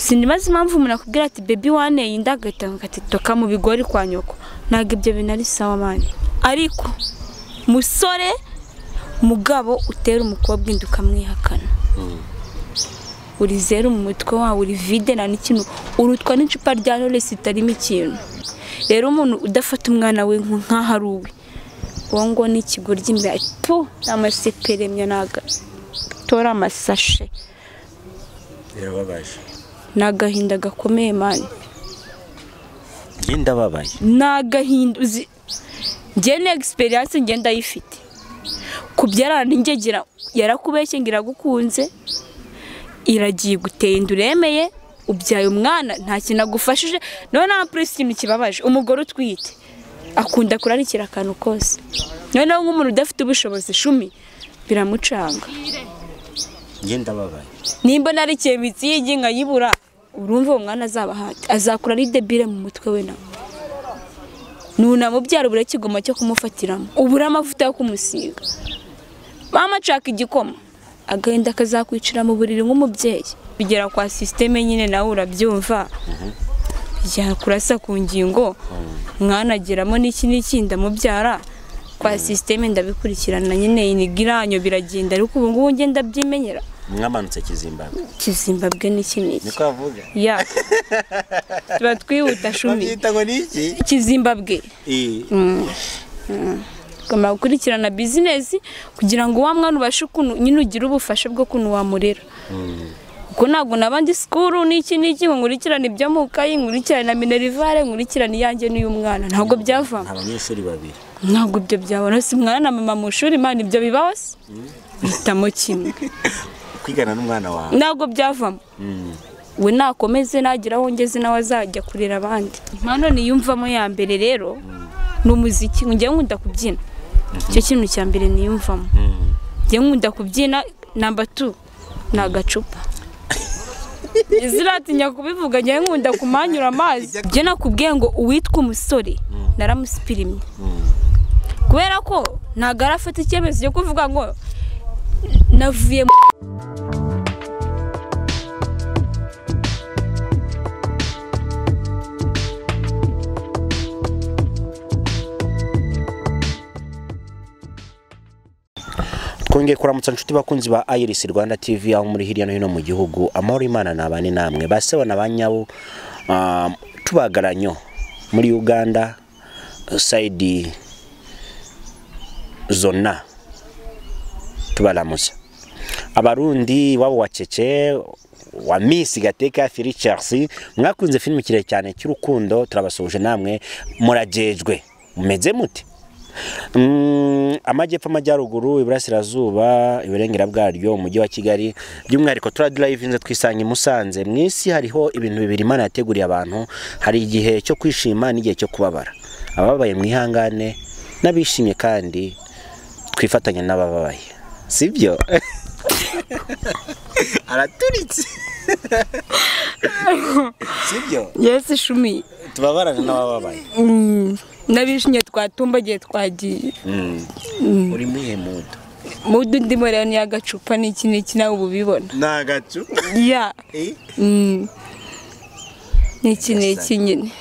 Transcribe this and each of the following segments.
sinibaza impamvu umuntu akubwira ati baby waneye indagata ngatitoka mu bigori kwa nyoko ntabwo ibyo binari sawa mani ariko musore mugabo utera umukobwa induka mwihakana uri zero mu mutwe wawe uri vide na n'ikintu urutwa n'icupa rya Knowless itarimo ikintu rero umuntu udafata umwana we nk'aharuwe wongo n'ikigoryi imbere po amaseperemya naga tora amasashe yarababaje nagahinda gakomeye mani ngenda babaye nagahinda uzi ngene experience ngenda yifite kubyarana ingegera yarakubeshye ngira gukunze iragiye guteye induremeye ubyaye umwana nta kintu agufashije none amprise ikintu kibabaje umugore utwite akunda kurarikira akantu kose none nk'umuntu udafite ubushobozi shumi biramucanga ngenda babaye nimba narikiye mitsingi nkayibura urumva uwo mwana azabahate azakura ari debile mu mutwe we nawe nuna mubyara ubure kigoma cyo kumufatiramo ubura amavuta yo kumusiga mama acaka igikoma agenda akazakwicira mu buriri nk'umubyeyi bigera kwa systeme nyine nawe urabyumva yakurasa ku ngingo mwana ageramo n'iki ndamubyara kwa systeme ndabikurikirana nyine inigiranyo biragenda ariko ubu ngubu ngenda byimenyera mwamanutse Kizimbabwe n'iki niko avuga ya tuba twihuta shumi byita ngo niki Kizimbabwe kama gukurikirana business kugira ngo wa mwana ubashe ukuntu nyine ugira ubufasha bwo kuntu wamurera uko ntabwo nabandi school n'iki ngo nkurikirana ibyo mu kayi nkurikirana na minerivare nkurikirana iyanjye n'uyu mwana ntabwo byavamo abanyeshuri babiri ntabwo ibyo byabona si mwana na mama mu shuri imana ibyo bibaho se bitamo kimwe kwigana n'umwana wawe ntabwo byavamo we nakomeze nagira aho ngeze nawe azajya kurera abandi impano niyumvamo ya mbere rero n'umuziki ngiye nkunda kubyina cyo kintu cya mbere niyumvamo ngiye nkunda kubyina number 2 nagacupa iziratinya kubivuga ngiye nkunda kumanyura amazi byo nakubwiye ngo uwitwa umusore naramusipirimye kubera ko nagarafata icyemezo cyo kuvuga ngo navuye twongeye kuramutsa inshuti bakunzi ba Iris Rwanda TV aho muri hirya no hino mu gihugu amahoro Imana nabane namwe basebana banyabo tubagaranyo muri Uganda side zona tubalamusa abarundi wabo wacece wa Miss Gateka Phil Chelsea mwakunze filmu kire cyane cy'urukundo turabasoje namwe murajejwe mumeze muti amajyepfo amajyaruguru iburasirazuba iburengera bwaryo umujyi wa Kigali by'umwihariko turadrivinze twisanga Musanze mwisi hariho ibintu bibiri Imana yateguriye abantu hari igihe cyo kwishima n'igihe cyo kubabara ababaye mwihangane nabishimye kandi twifatanya n'abababaye sibyo araturitse sibyo yes shumi tubabarana n'abababaye nabishimye twatumbagiye twagiye uri muhe mudu ndimo rero ni agacupa n'iki nawe ubibona nagacupa ya n'iki nyine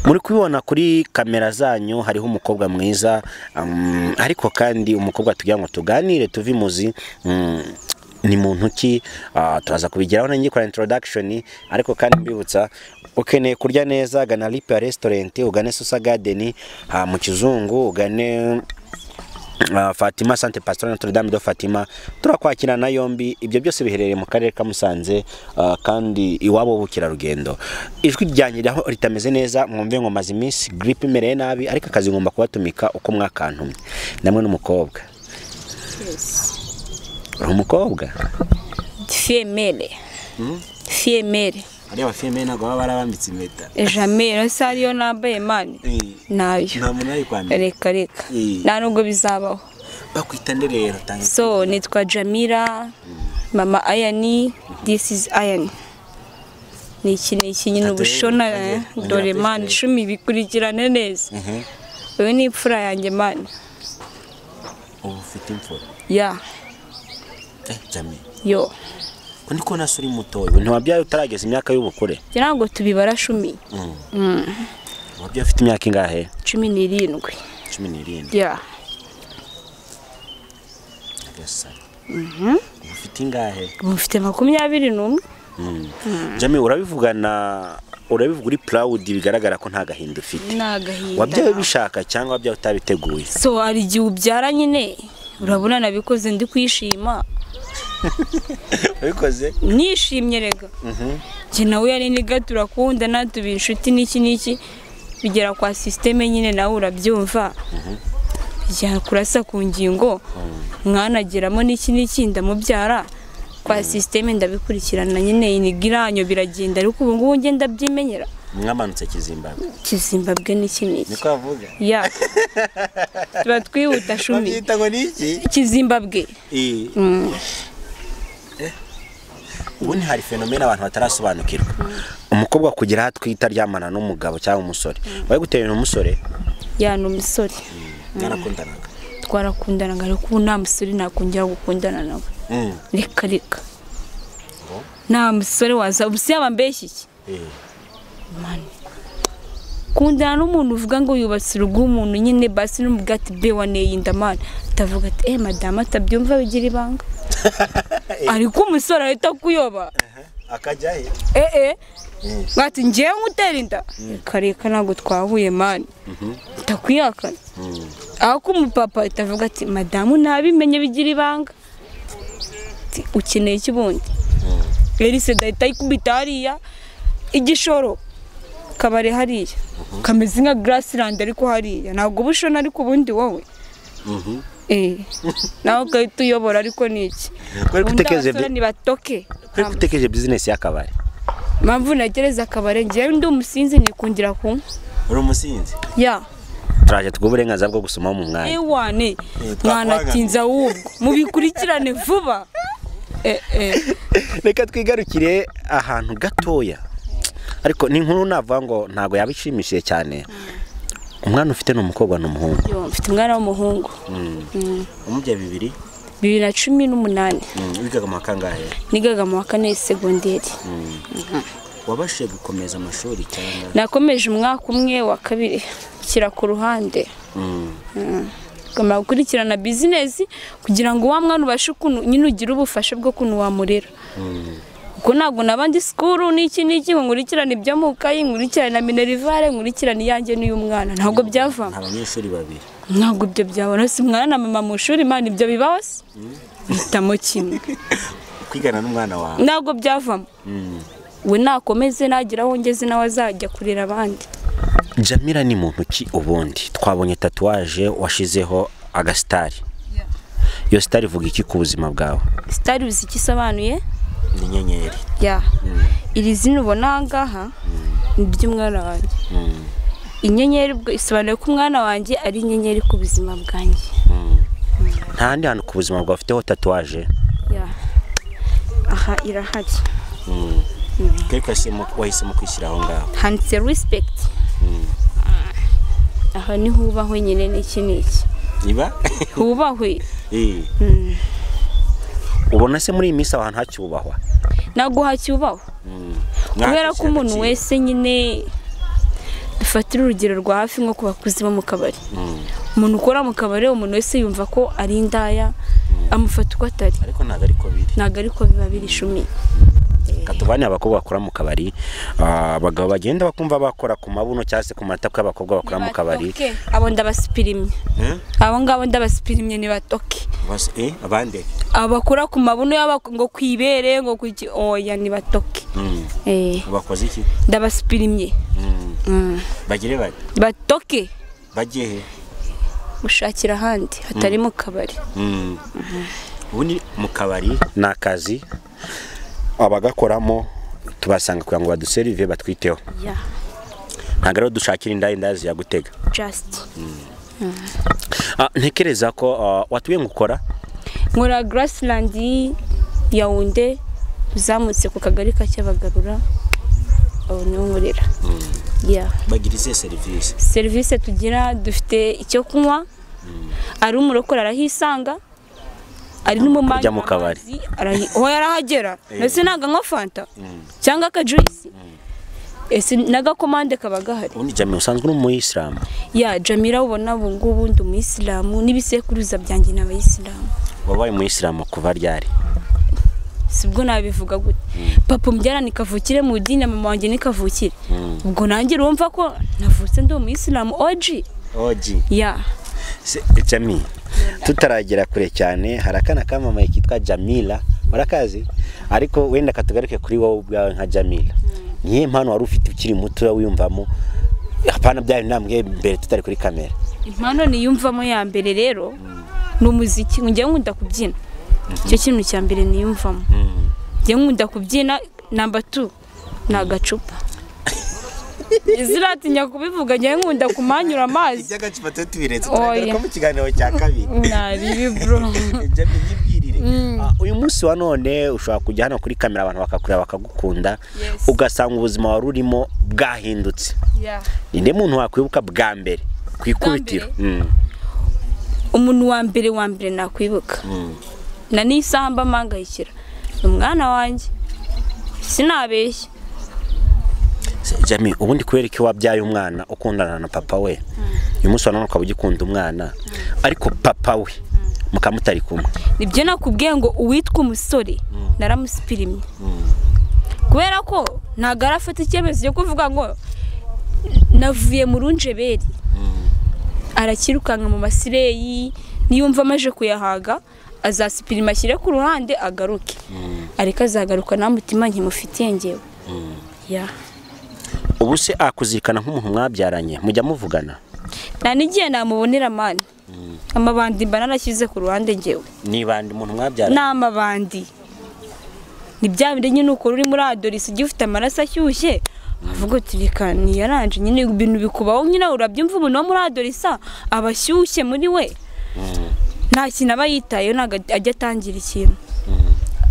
muri kubibona kuri kamera zanyu hariho umukobwa mwiza ariko kandi umukobwa tugira ngo tuganire tuvimuzi ni muntu ki turaza kubigeraho nanjye kora introduction ariko kandi mbibutsa ukeneye kurya neza gana Lipa restaurant ugane Susa Garden mu kizungu ugane Fatima Sante Pastor Notre Dame de Fatima turakwakira na yombi ibyo byose biherereye mu karere ka Musanze kandi iwabo bukira rugendo ijwi ryanjye aho ritameze neza mwumve ngo maze iminsi grippe imereye nabi ariko akazi ngomba kubatumika uko mwakantumye namwe n'umukobwa umukobwa femelle ari abafemeye nago baba barabambitse impeta jamais sariyo nambaye mani nayo nta muntu ari kwandika reka nta nubwo bizabaho bakwita nde rero tangi so nitwa Jamila mama Ayani this is Ayani niki nyine ubushona dore man 10 bikurikirane neza wewe ni imfura yanjye mani ufite imfura ya Jamila yo ko ndiko nasuri mutoyo ntiwabyaye utarageza imyaka y'ubukure ntabwo tubibara 10 wabyaye ufite imyaka ingahe 17 yeah ufite ingahe ufite 21 Jami urabivuga uri proud bigaragara ko nta gahinda ufite wabyaye bishaka cyangwa wabyaye utabiteguye so ari igihe ubyara nyine urabona nabikoze ndi kwishima wabikoze nishimye rega je nawe yari niga turakunda natubi inshuti n'iki bigera kwa systeme nyine nawe urabyumva bijya kurasa ku ngingo mwanageramo n'iki ndamubyara kwa systeme ndabikurikirana nyine inigiranyo biragenda ariko ubu ngubu ngenda byimenyera mwamanutse Kizimbabwe n'iki niko avuga ya tuba twihuta 10 babyita ngo niki Kizimbabwe ubu ni hari fenomena abantu batarasobanukirwa umukobwa kugira hatwita ryamana n'umugabo cyangwa umusore waye gutera n'umusore ya n'umusore twarakundanaga ariko ubu nta musore nakongera gukundana nawe reka nta musore waza ubusi yabambeshye iki mani kundana n'umuntu uvuga ngo yubatse urugo umuntu nyine basi n'umuvuga ati be waneye indamana atavuga ati madame atabyumva bigira ibanga ariko umusore ahita kuyoba akajya he ngati ngiye ngutera inda kareka ntabwo twahuye mani takwiyakana aho kumupapa itavuga ati madame nabimenye bigira ibanga ukeneye ikibundi Elise dahita ikubita hariya igishoro kabare hariya kameze nka Grassland ariko hariya ntabwo bushona ariko ubundi wowe nawe ugahita uyobora ariko niki gutekereje business y'akabare mpamvu nagereza akabare ngewe ndi umusinzi nikundira kunywa uri umusinzi ya turaje tugwe uburenganzira bwo gusoma mu mwanya ewane mwanatinza ahubwo mubikurikirane vuba reka twigarukire ahantu gatoya ariko ni nkuru navuga ngo ntago yabishimishije cyane umwana ufite n'umukobwa n'umuhungu mfite umwana w'umuhungu umubye 2018 wigaga mu kangahe nigaga mu 4 segonderi wabashije gukomeza amashuri cyangwa nakomeje umwaka umwe wa kabiri kira ku ruhande kama gukurikirana business kugira ngo wa mwana ubashe kuntu nyine ugira ubufasha bwo kuntu wamurera kuko ntabwo nabandi school n'iki ngo nkurikirane ibyo mu kayi nkurikirane na minerivare nkurikirane yanjye n'uyu mwana ntabwo byavamo abanyeshuri babiri ntabwo ibyo byabona si mwana na mama mu shuri imana ibyo bibaho se bitamo kimwe kwigana n'umwana wawe ntabwo byavamo we nakomeze nagira aho ngeze nawe azajya kurera abandi Jamila ni muntu ki ubundi twabonye tatuwaje washizeho agastari iyo star ivuga iki ku buzima bwawe star uzi ikisobanuye ni nyenyeri ya iri zina ubona ngaha ni by'umwana wanjye inyenyeri isobanuye ko umwana wanjye ari inyenyeri ku buzima bwanjye nta handi hantu ku buzima bwawe ufiteho tatuwaje ya aha irahari keko wahisemo kwishyira aho ngaho handitse respect aha ni hubahwe nyine n'iki niba hubahwe ubona se muri iyi minsi ahantu hacyubahwa ntabwo hacyubahwa kubera ko umuntu wese nyine dufatira urugero rwa hafi nko ku bakuzi bo mu kabari umuntu ukora mu kabari umuntu wese yumva ko ari indaya amufata uko atari ariko ntabwo ariko biba biri 10 katubanye abakobwa bakora mu kabari abagabo bagenda bakumva bakora ku mabuno cyangwa se ku matako y'abakobwa bakora mu kabari abo ndabasipirimye abo ngabo ndabasipirimye ni batoke abande abakora ku mabuno ngo kwibere ngo kuki oya ni batoke bakoze iki ndabasipirimye bagire batoke bagiye gushakira ahandi hatari mu kabari ubundi mu kabari ni akazi abagakoramo tubasanga kugira ngo baduserive batwiteho ntabwo rero dushakira inda ziyagutega ntekereza ko watuye ngo ukora nkora Grassland Yaounde uzamutse ku kagari ka Cyabagarura aho niho nkorera bagira izihe serivisi tugira dufite icyo kunywa ari umurokora arahisanga ari n'umumanya kujya mu kabari aho yarahagera ndetse naga nka fanta cyangwa aka juice ese nagakomande kaba gahari. ubundi Jamila usanzwe uri umuyisilamu? Ya Jamila ubona ubu ngubu ndi umuyisilamu n'ibisekuruza byanjye n'abayisilamu. wabaye umuyisilamu kuva ryari? sibwo nabivuga gute papa umbyara nikavukire mu dini, mama wanjye nikavukire ubwo nanjye urumva ko navutse ndi umuyisilamu OG. Ya Jamila tutaragera kure cyane hari akana kamamaye kitwa Jamila barakazi, ariko wenda katugaruke kuri wowe ubwawe nka Jamila. Niye mpano wari ufite ukiri muto wiyumvamo hapana byari ntambwe mbere tutari kuri kamera? Impano niyumvamo ya mbere rero n'umuziki, njye nkunda kubyina. Cyo kintu cya mbere niyumvamo. Njye nkunda kubyina. Number 2 nagacupa. Iziratinya kubivuga, njye nkunda kumanyura amazi. Ibyagacupa tutubiretse turagaruka mu kiganiro cya kabiri. Nari bro. Uyu munsi wa none ushobora kujya hano kuri kamera abantu bakakureba bakagukunda, ugasanga ubuzima wari urimo bwahindutse. Ninde muntu wakwibuka bwa mbere kwikubitiro? Umuntu wa mbere nakwibuka na nisamba mangayikira umwana wanjye, sinabeshya. Jamila ubundi kubera iki wabyaye umwana ukundana na papa we, uyu munsi wa none ukaba ugikunda umwana ariko papa we mukamutari kumwe? Nibyo nakubwiye ngo uwitwa umusore naramusipirimye kubera ko ntago arafata icyemezo cyo kuvuga ngo navuye mu runjeberi. Arakirukanka mu masireyi, niyumva amaje kuyahaga azasipirima ashyire ku ruhande agaruke, ariko azagaruka nta mutima nkimufitiye ngewe. Ubu se akuzirikana nk'umuntu mwabyaranye mujya muvugana? Nta n'igihe namubonera mani. Amabandi mba narashyize ku ruhande ngewe. Ni bandi umuntu mwabyaranye? N'amabandi ni bya bindi nyine uko uri muri adolescence ugifite amaraso ashyushye avuga uti reka niyaranje nyine ibintu bikubaho nyine urabyumva umuntu wo muri adolescence abashyushye muri we. Nta kintu aba yitayeho, ntago ajya atangira ikintu.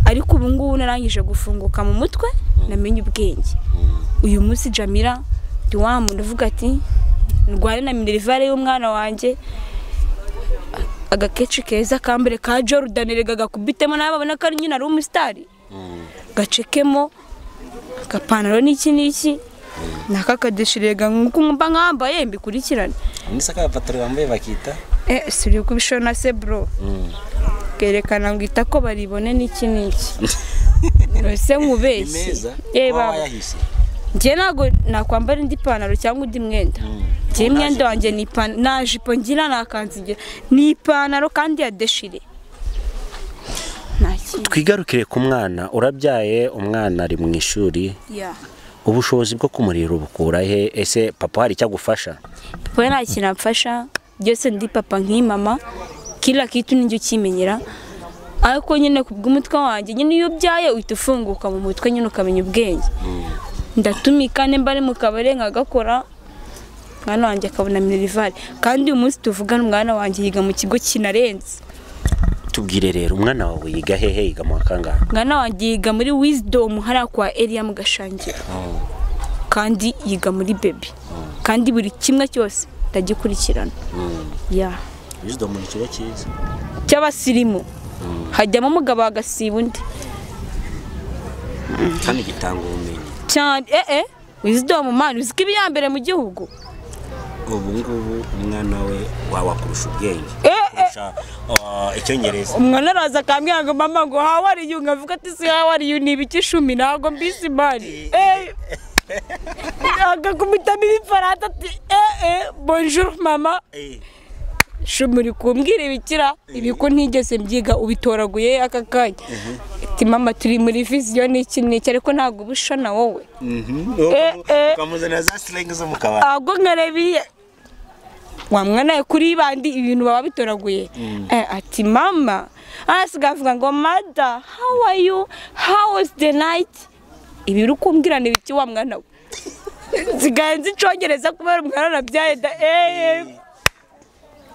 Ariko ubu ngubu narangije gufunguka mu mutwe, namenye ubwenge. Uyu munsi Jamila ndi wa muntu uvuga ati ndware na minerivare y'umwana wanjye, agakeci keza kambere ka Jordan regaga kubitemo nababona ko ari nyina ari umusitari, gacekemo agapantaro n'iki nakakadeshirega nkumba nkambaye mbikurikirane. Nisaka abapatori bambaye bakita suri kubishona se bro. Kerekana ngita ko baribone n'iki se nkubeshye. Baba njye nago nakwambara indi pantaro cyangwa undi mwenda. Njye mwenda wanjye ni na jipo ngira nakanzige ni ipantaro kandi ya deshire. Twigarukire ku mwana, urabyaye umwana ari mu ishuri. Ubushobozi bwo kumurira ubukura he? Ese papa hari cyagufasha? Papa nta kintu amfasha, byose ndi papa nk'imama, kila kitu ninjye ukimenyera. Ariko nyine kubw'umutwe wanjye nyine iyo byaye uhita ufunguka mu mutwe nyine ukamenya ubwenge. Ndatumika nemba ari mu kabare nkagakora, mwana wanjye akabona minerivare. Kandi uyu munsi tuvugana umwana wanjye yiga mu kigo kinarenze. Tubwire rero umwana wawe yiga hehe, yiga mu kangahe? Mwana wanjye yiga muri Wisdom hara kwa Elia mu Gashangira. Kandi yiga muri Baby. Kandi buri kimwe cyose ndagikurikirana. Wisdom ni kigo cyiza cy'abasirimu. Hajyamo umugabo agasiba undi. Kandi gitanga ubumenyi cyane. Wisdom man uziko ibiyambere mu gihugu. Ubu ngubu umwana we wakurusha ubwenge. Icyongereza umwana araza akambwira ngo mama ngo how are you, ngavuga ati si how are you ni ibiki 10 ntago mbisi mari. Agakubita ibifarata ati bonjour mama. Shumuri kumbwira ibikira ibiko ntigeze mbyiga ubitoraguye aka kanya. Ati mama turi muri vision n'iki ariko ntago ubushona wowe. Ukamuzana za slang zo mu kabari. Ago ngarebiye wa mwana kuri bandi ibintu baba bitoraguye. Ati mama asigavuga ngo mother how are you, how was the night. Ibiru kumbwirana ibiki wa mwana we. Ziganze icongereza kubera umwana nabyaye da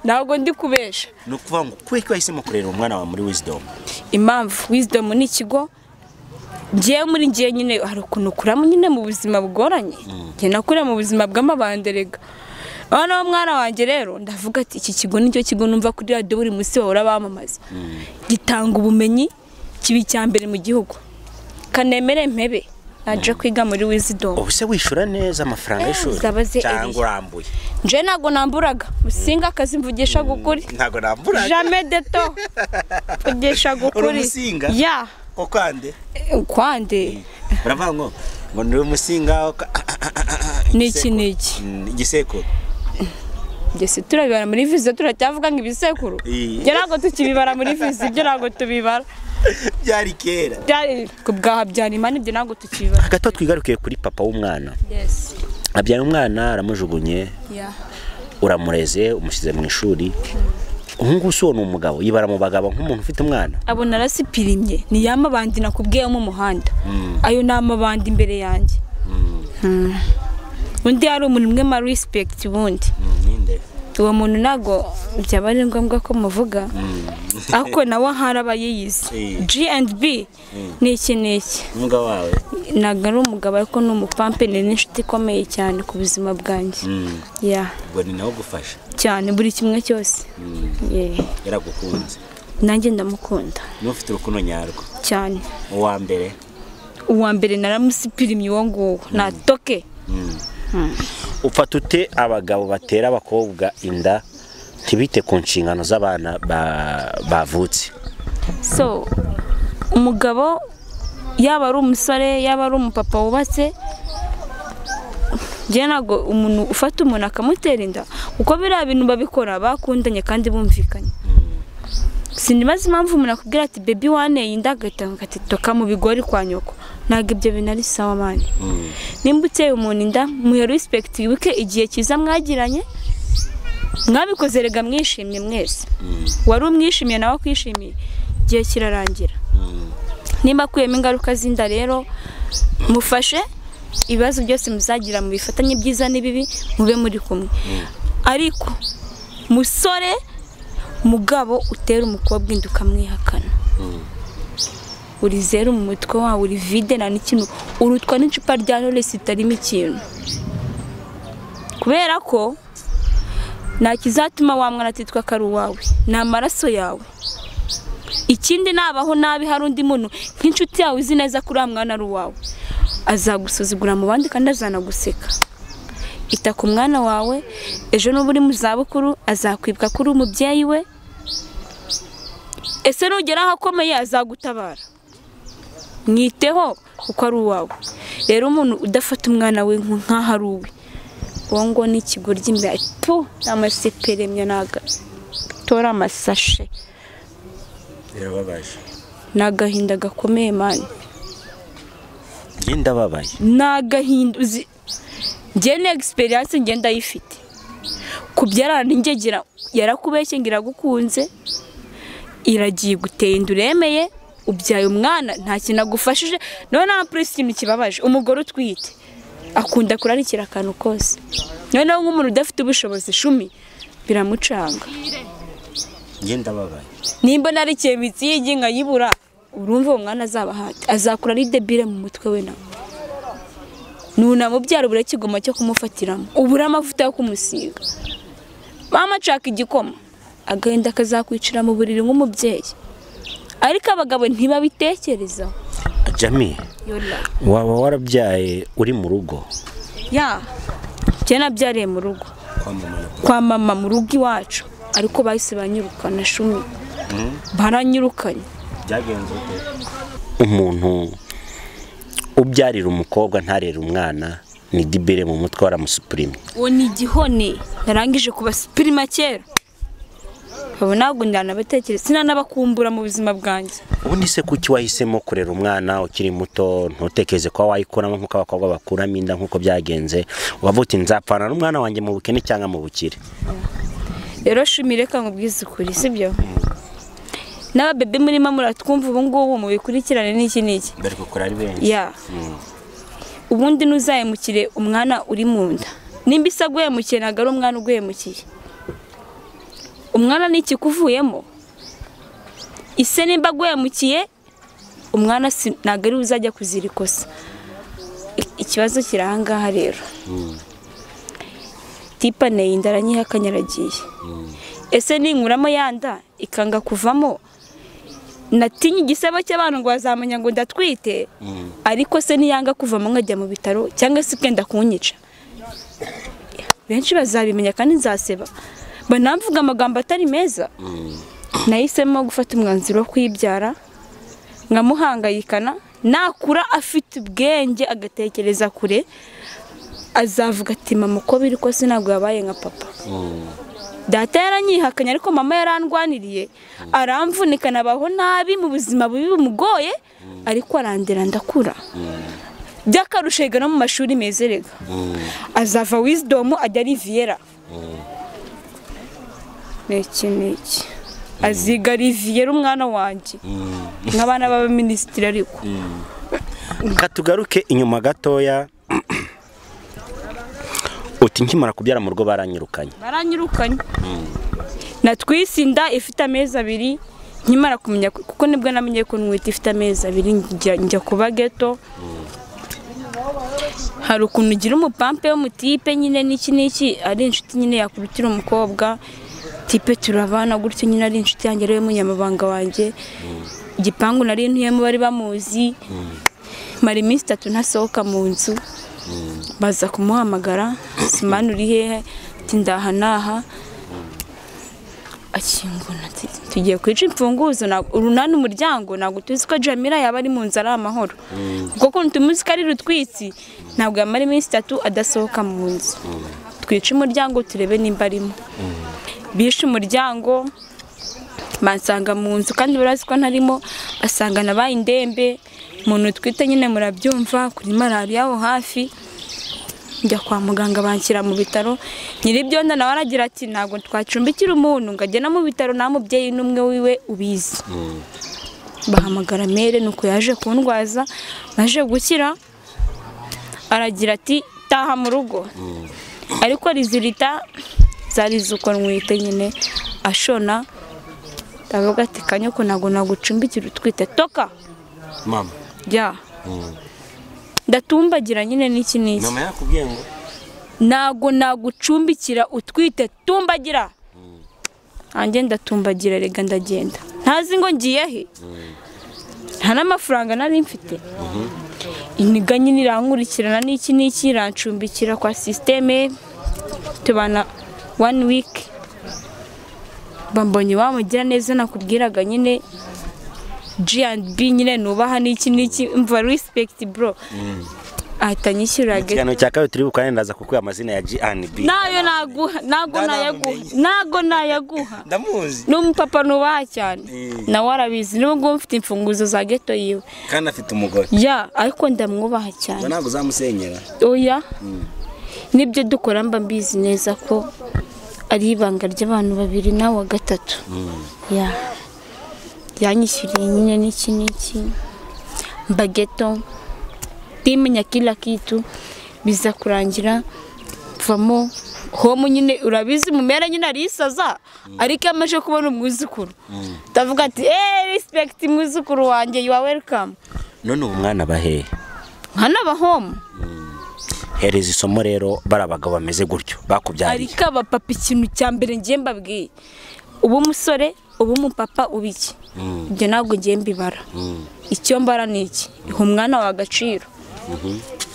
ntabwo ndi kubesha. No kuvuga ngo kweki wahisemo kurera umwana wa muri Wisdom? Impamvu Wisdom ni ikigo ngiye muri ngiye nyine hari ukuntu kuramo nyine mu buzima bugoranye. Ngiye nakure mu buzima bw'amabanderega. noneho mwana wanjye rero ndavuga ati iki kigo nicyo kigo numva kuri radiyo buri munsi bahora bamamaza gitanga ubumenyi kibi cya mbere mu gihugu kanemere mpebe naje kwiga muri Wisdom. Ubuse wishura neza amafaranga y'ishuri cyangwa urambuye? Nje nago namburaga musinga akazi mvugisha gukuri. Ntago namburaga. Jamais de to. Mvugisha gukuri. Musinga? Ya. Kwande? Kwande. Baravuga ngo ndi umusinga niki igisekuru. Gese turabibara muri vize turacyavuga ngo ibisekuru. Nge nago tukibibara muri vize ibyo nago tubibara. Byari kera. Byari kubwa Habyarimana ibyo nago tukibibara. Hagato twigarukiye kuri papa w'umwana. Yes. Abyara umwana aramujugunye. Yeah. Uramureze umushyize mu ishuri. Uhungu so ni umugabo yibara mu bagabo nk'umuntu ufite umwana. Abo narasipirimye ni yamabandi nakubwiye mu muhanda. Ayo namabandi imbere yanjye. Undi ari umuntu mwe ma respect bundi. Ninde? Uwo muntu nago byaba ari ngombwa ko muvuga. Ako nawe haraba yiyize. G&B ni iki. Umugabo wawe? Naga ari umugabo ariko ni umupampe ni n'inshuti ikomeye cyane ku buzima bwanjye. Yeah. Ubwo ni nawe gufasha. Cyane buri kimwe cyose. Yaragukunze. Nanjye ndamukunda. N'ufite urukundo nyarwo. Cyane. Uwa mbere naramusipirimye uwo nguwo natoke. Ufata ute abagabo batera abakobwa inda ntibite ku nshingano z'abana bavutse? So umugabo yaba ari umusore yaba ari umupapa wubatse je nago umuntu ufata umuntu akamutera inda uko biriya bintu babikora bakundanye kandi bumvikanye. Sinibaza impamvu umuntu akubwira ati baby waneye inda ati toka mu bigori kwa nyoko. Ntabwo ibyo bintu ari sawa mani. Nimba uteye umuntu inda muhe respect wibuke igihe kiza mwagiranye mwabikoze rega mwishimye mwese. Wari umwishimiye nawe kwishimiye igihe kirarangira. Nimba kuyemo ingaruka z'inda rero mufashe ibibazo byose muzagira mu bifatanye byiza n'ibibi mube muri kumwe. Ariko musore mugabo utera umukobwa inda ukamwihakana. Uri zero mu mutwe wawe uri vide na n'ikintu urutwa n'icupa rya Knowless itarimo ikintu. Kubera ko nta kizatuma wa mwana atitwa kari uwawe ni amaraso yawe. Ikindi nabaho nabi hari undi muntu nk'inshuti yawe uzi neza kuri wa mwana ari uwawe azagusuzugura mu bandi kandi azanaguseka. Ita ku mwana wawe ejo n'ubu uri mu zabukuru azakwibwa kuri umubyeyi we. Ese nugera ahakomeye azagutabara. Mwiteho uko ari uwawe. Rero umuntu udafata umwana we nk'aho ari uwe uwo ngo ni ikigoryi imbere tu amaseperemye naga tora amasashe. Birababaje. Nagahinda gakomeye mani. Ngenda babaye. Nagahinda uzi ngene experience ngenda yifite. Kubyarana ingegera yarakubeshye ngira gukunze iragiye guteye induremeye ubyaye umwana nta kintu agufashije none na plus ikintu kibabaje umugore utwite akunda kurarikira akantu kose. None nk'umuntu udafite ubushobozi shumi biramucanga. Ngenda babaye. Nimba narikiye imitsi y'inginga yibura urumva uwo mwana azabahate azakura ari debile mu mutwe we nawe. Nuna mubyara ubure kigoma cyo kumufatiramo ubura amavuta yo kumusiga. Mama caka igikoma agenda akazakwicira mu buriri nk'umubyeyi. Ariko abagabo ntibabitekereza. Jami waba warabyaye uri mu rugo? Ya je nabyariye mu rugo kwa mama mu rugo iwacu ariko bahise banyirukana shumi. Baranyirukanye. Byagenze ute? Umuntu ubyarira umukobwa ntarera umwana ni dibere mu mutwe waramusuprime. Uwo ni igihone narangije kuba suprime kera. Abo ntabwo ndanabatekereza sinanabakumbura mu buzima bwanjye. Ubundi se kuki wahisemo kurera umwana ukiri muto ntutekeze ko wayikuramo nkuko abakobwa bakuramo inda nkuko byagenze wavuti nzapfana n'umwana wanjye mu bukene cyangwa mu bukire? Rero shumire ka nkubwiza ukuri sibyo? Naba bebe muri mama twumva ubu ngubu mu bikurikirane n'iki n'iki. Bari gukora ari benshi. Ya. Ubundi nuzayemukire umwana uri mu nda. Nimba isaguye mukire nagaro umwana uguye mukiye. Umwana niki kuvuyemo? Ise nimba aguye mukiye umwana nagari uzajya kuzirikosa. Ikibazo kirahangaha rero. tipa neyinda aranyihakanya aragiye. Ese ninkuramo yanda ikanga kuvamo natinye igisebo cy'abantu ngo bazamenya ngo ndatwite ariko se niyanga kuvamo nkajya mu bitaro cyangwa se kenda kunyica benshi bazabimenya kandi nzaseba banamvuga amagambo atari meza. Nahisemo gufata umwanzuro wo kwibyara nkamuhangayikana nakura afite ubwenge agatekereza kure azavuga ati mama uko biri kose ntabwo yabaye nka papa. Data yaranyihakanya ariko mama yarandwaniriye aramvunika nabaho nabi mu buzima bubi bumugoye ariko arandera ndakura. Byakarushega no mu mashuri mezerega azava Wisdom ajya Riviera neki aziga Riviera umwana wanjye nk'abana baba minisitiri ariko. Katugaruke inyuma gatoya uti nkimara kubyara mu rugo baranyirukanye natwisinda ifite amezi 2 nkimara kumenya kuko nibwo namenye ko nwita ifite amezi 2 njya kuba ghetto. Hari ukuntu ugira umupampe wo mutipe nyine n'iki ari inshuti nyine yakurutira umukobwa tipe turabana gutyo nyine ari inshuti yanjye rero munyamabanga wanjye igipangu nari ntuyemo bari bamuzi mari iminsi 3 ntasohoka mu nzu baza kumuhamagara simani uri hehe ati ndahanaha akinguna tugiye kwica imfunguzo urunani umuryango ntabwo tuzi ko Jamila yaba ari mu nzu ari amahoro kuko kuntu tumuzi ko ari rutwitsi ntabwo yamara iminsi 3 adasohoka mu nzu. Twica umuryango turebe nimba arimo bishe umuryango bansanga mu nzu kandi barazi ko ntarimo asanga nabaye indembe umuntu twite nyine murabyumva kuri malaria aho hafi njya kwa muganga banshyira mu bitaro nyiribyo nawe aragira ati ntabwo twacumbikira umuntu ngajya mu bitaro nta mubyeyi n'umwe wiwe ubizi. Bahamagara mere nuko yaje kundwaza maje gukira aragira ati taha mu rugo ariko rizirita zari zuko nwite nyine ashona ndavuga ati kanyoko ntabwo nagucumbikira utwite toka mama ja ndatumbagira nyine n'iki mama yakubwiye ngo ntabwo nagucumbikira utwite tumbagira anjye ndatumbagira rega ndagenda ntazi ngo ngiye he nta n'amafaranga nari mfite. Iniga nyine irankurikirana n'iki irancumbikira kwa systeme tubana 1 week bambonye wamugira neza nakubwiraga nyine G&B nyine nubaha n'iki mva respect bro atanyishyura gete cyane cyakayo turi bukane ndaza kukuya amazina ya G&B nayo nago nayaguha ndamuzi n'umupapa nubaha cyane nawe arabizi nubwo mfite imfunguzo za ghetto yiwe kandi afite umugore ya ariko ndamwubaha cyane ntabwo zamusenyera oya nibyo dukora mba mbizi neza ko ari ibanga ry'abantu 2 nawe 3 ya yanyishyuriye nyine n'iki mbageto timenya kila kitu biza kurangira vamo homo nyine urabizi mumera nyine arisaza ariko amaje kubona umwuzukuru ndavuga ati respect umwuzukuru wanjye you are welcome. None umwana bahe hana bahomo hereza isomo rero barabagabo bameze gutyo bakubyariye ariko abapapa ikintu cya mbere ngiye mbabwiye ubu musore ubu umupapa ubiki ibyo ntabwo ngiye mbibara icyo mbara ni iki umwana wa gaciro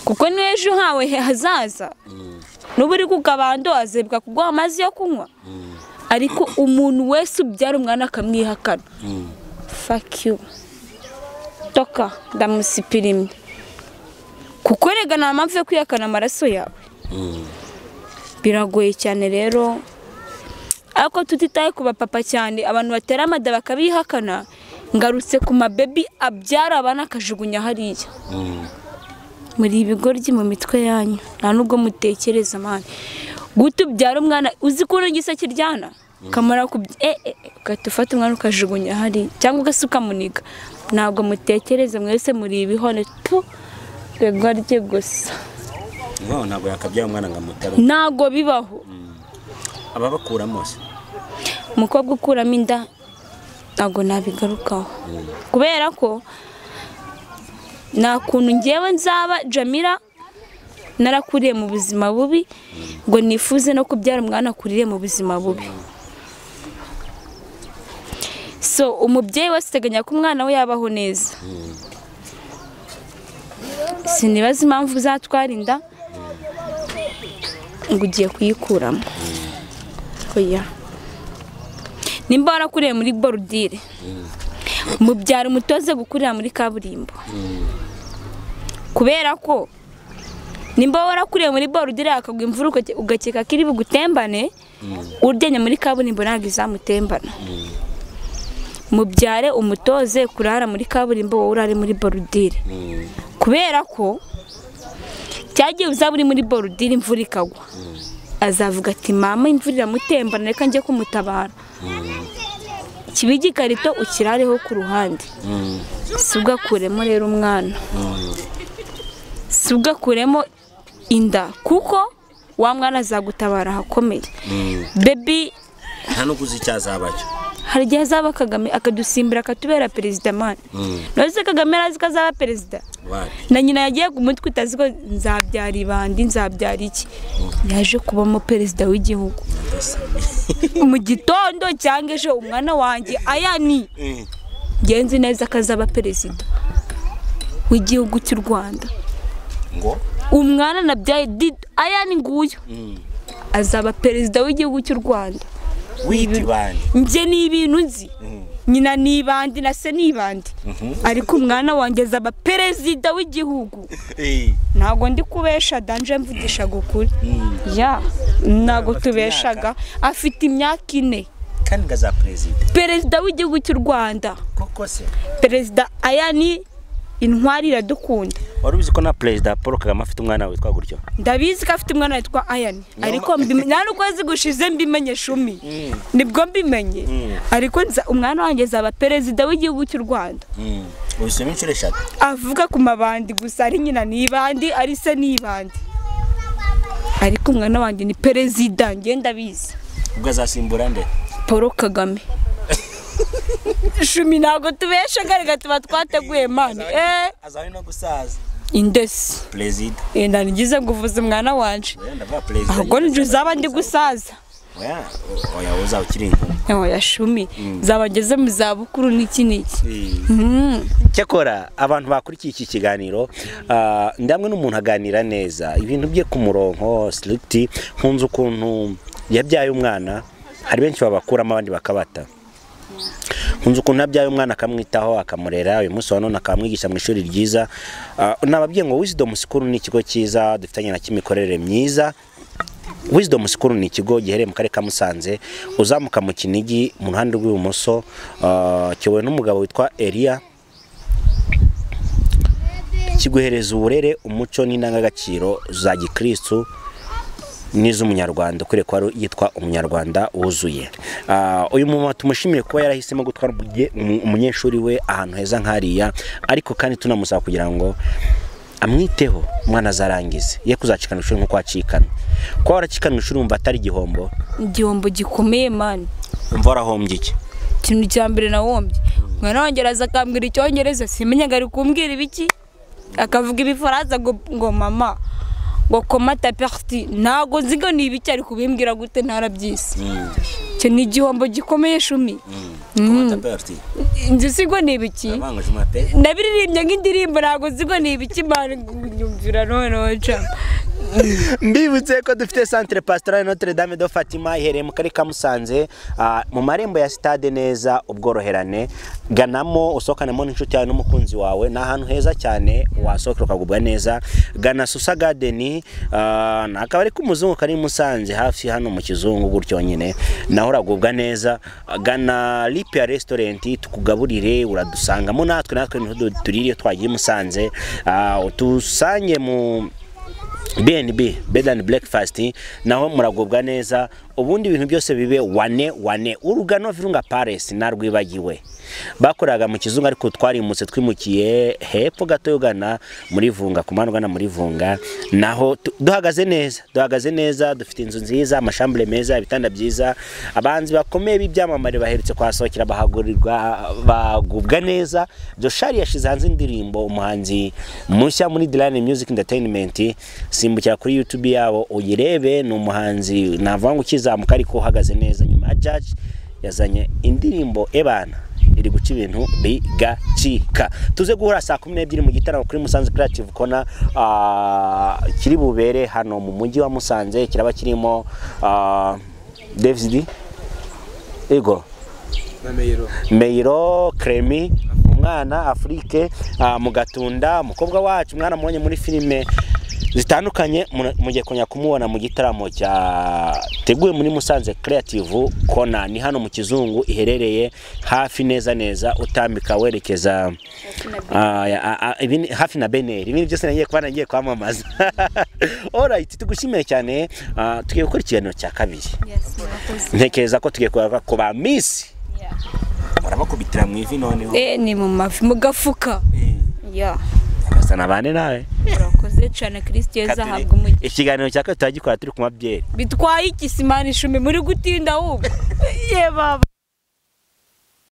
kuko n'ejo hawe hazaza n'uburi kugabando azebwa kuguha amazi yo kunywa ariko umuntu wese ubyara umwana akamwihakana fuck you toka ndamusipirimye kuko rega nta mpamvu yo kwihakana amaraso yawe biragoye cyane rero ariko tutitaye ku bapapa cyane abantu batera amada bakabihakana ngarutse ku mabebi abyara abana akajugunya hariya muri ibigoryi mu mitwe yanyu nta nubwo mutekereza mani gutubyara umwana uzi ko n'igisa kiryana kamara ku gatufata umwana ukajugunya hari cyangwa ugasuka muniga ntabwo mutekereza mwese muri ibihone tu begorye gusa ntabwo yakabyara umwana ngamutaro ntabwo bibaho ababakuramo se umukobwa ukuramo inda ntabwo nabigarukaho kubera ko nta kuntu ngewe nzaba Jamila narakuriye mu buzima bubi ngo nifuze no kubyara umwana akurire mu buzima bubi. So umubyeyi wese ateganya ko umwana we yabaho neza. Sinibaza impamvu uzatwara inda ngo ugiye kuyikuramo. Oya, nimba warakuriye muri borudire mubyara umutoze gukurira muri kaburimbo, kubera ko nimba warakuriye muri borudire akagwa imvura ugakeka ko iri bugutembane, uryanye muri kaburimbo ntabwo izamutembana. Mubyare umutoze kurara muri kaburimbo, wowe urare muri borudire, kubera ko cyagiye uzaba uri muri borudire imvura ikagwa, azavuga ati mama imvura iramutembana reka njye kumutabara. Kiba igikarito ukirareho ku ruhande. Si ugakuremo rero umwana, si ugakuremo inda, kuko wa mwana azagutabara ahakomeye. Baby nta no kuzi cyazabacyo. Hari igihe azaba Kagame akadusimbira akatubera perezida mani. Nose Kagame arazi ko azaba perezida. Na nyina yagiye ku mutwe utazi ko nzabyara ibandi nzabyara iki. Yaje kubamo perezida w'igihugu. Mu gitondo cyangwa ejo umwana wanjye Ayani genzi neza akazaba perezida w'igihugu cy'u Rwanda. Ngo umwana nabyaye Ayani nguyu azaba perezida w'igihugu cy'u Rwanda. Witibandi Nje ni ibintu nzi. Nyina ni ibandi na se ni ibandi. Ariko umwana wanjye azaba perezida w'igihugu. Ntago ndi kubesha danje mvugisha gukuri. Ya ntago tubeshaga. Afite imyaka 4 kandi gaza perezida w'igihugu cy'u Rwanda. Koko se Perezida Ayani intwari iradukunda. Wari ubizi ko na perezida Paul Kagame afite umwana witwa gutyo? Ndabizi ko afite umwana witwa Ayani, ariko nta n'ukwezi gushize mbimenye Shumi. Nibwo mbimenye. Ariko umwana wanjye azaba perezida w'igihugu cy'u Rwanda. Ubisome inshuro 3. Avuga ku mabandi gusa, ari nyina ni ibandi, ari se ni ibandi. Ariko umwana wanjye ni perezida, ngenda bizi. Ubwo azasimbura nde? Paul Kagame. Shumi ntago tubesha garega tuba twateguye mani. Azawe no gusaza. Indesi. Perezida. Ndangize nguvuza umwana wanje. Ahubwo nje uzaba ndi gusaza. Oya uzaba ukiri. Oya Shumi zabageze mu zabukuru n'iki n'iki. Cyakora abantu bakurikiye iki kiganiro ndamwe n'umuntu aganira neza ibintu bye ku murongo strict, nkunze ukuntu yabyaye umwana, hari benshi babakuramo abandi bakabata. Nkunze ukuntu abyaye umwana akamwitaho akamurera, uyu munsi wa none akamwigisha mu ishuri ryiza. Nababwiye ngo Wisdom School ni ikigo cyiza dufitanye na kimikorere myiza. Wisdom School ni ikigo giherereye mu karere ka Musanze, uzamuka mu Kinigi mu ruhande rw'ibumoso, kiyobowe n'umugabo witwa Elia. Kiguhereza uburere, umuco n'indangagaciro za gikristo n'iz'umunyarwanda, kure ko yitwa umunyarwanda wuzuye. Uyu mumama tumushimire kuba yarahisemo gutwara umunyeshuri we ahantu heza nkariya, ariko kandi tunamusaba kugira ngo amwiteho umwana azarangize ye kuzacikana ishuri nko kwacikana. Kwa waracikana ishuri umva atari igihombo? Igihombo gikomeye man. Umva warahombye iki? Ikintu cya mbere nahombye, mwana wanjye araza akambwira Icyongereza simenyaga ari kumbwira ibiki, akavuga ibifaransa ngo mama ngo komata parti, ntago nzigo ni ibiki ari kubimbwira gute ntarabyise. Cyo ni igihombo gikomeye Shumi. Komata parti nzi sigo ni ibiki, nabiririmbye nk'indirimbo ntago nzigo ni ibiki mani nyumvira none cha. Mbibutse ko dufite Centre Pastoral Notre Dame de Fatima iherereye mu karere ka Musanze, mu marembo ya stade neza ubworoherane. Ganamo usokanemo n'inshuti yawe n'umukunzi wawe, na ahantu heza cyane wasokera ukagubwa neza. Gana Susa Garden, nakabari k'umuzungu kari Musanze hafi hano mu Kizungu gutyo nyine, naho uragubwa neza. Gana Lipia Restaurant tukugaburire, uradusangamo natwe tuririye twagiye Musanze. Utusange mu BNB Bed and Breakfast, naho muragubwa neza. Ubundi ibintu byose bibe wane urugano Virunga Palace narwibagiwe bakoraga mu Kizungu, ariko twarimutse twimukiye hepfo gato yogana muri Vunga, kumandwana muri Vunga, naho duhagaze neza. Dufite inzu nziza, amashambure meza, ibitanda byiza, abanzi bakomeye b'ibyamamare baherutse kwasohokera bahagurirwa bagubwa neza. Joshari yashize hanze indirimbo umuhanzi mushya muri Dylan Music Entertainment, simbukira kuri YouTube yabo uyirebe. Ni umuhanzi navuga ngo ukizamuka ariko uhagaze neza. Nyuma ya Judge yazanye indirimbo ebana iri guca ibintu bigacika. Tuze guhura saa 12 mu gitaramo kuri Musanze Creative Corner kiri bubere hano mu mujyi wa Musanze. Kiraba kirimo David Ego na Meiro Cremi umwana Afrique Mugatunda umukobwa wacu mwana mubonye muri filime zitandukanye. Mugiye konya kumubona mu gitaramo cya teguye muri Musanze Creative Corner. Ni hano mu Kizungu iherereye hafi neza utambika werekeza hafi na Beneri. Ibintu byose nagiye kwamamaza. Alright, tugushimiye cyane. Tugiye gukora ikiganiro cya kabiri. Ntekereza ko tugiye ku ba Miss. Barabakubitira mu ivi noneho. Ni mu mafi mu gafuka. Basana bane nawe. Urakoze cyane Christian zahabwa umugi. Ikiganiro cya kabiri tugikora turi ku mabyeri. Bitwaye ikisimani 10 muri gutinda ahubwo. Ye baba.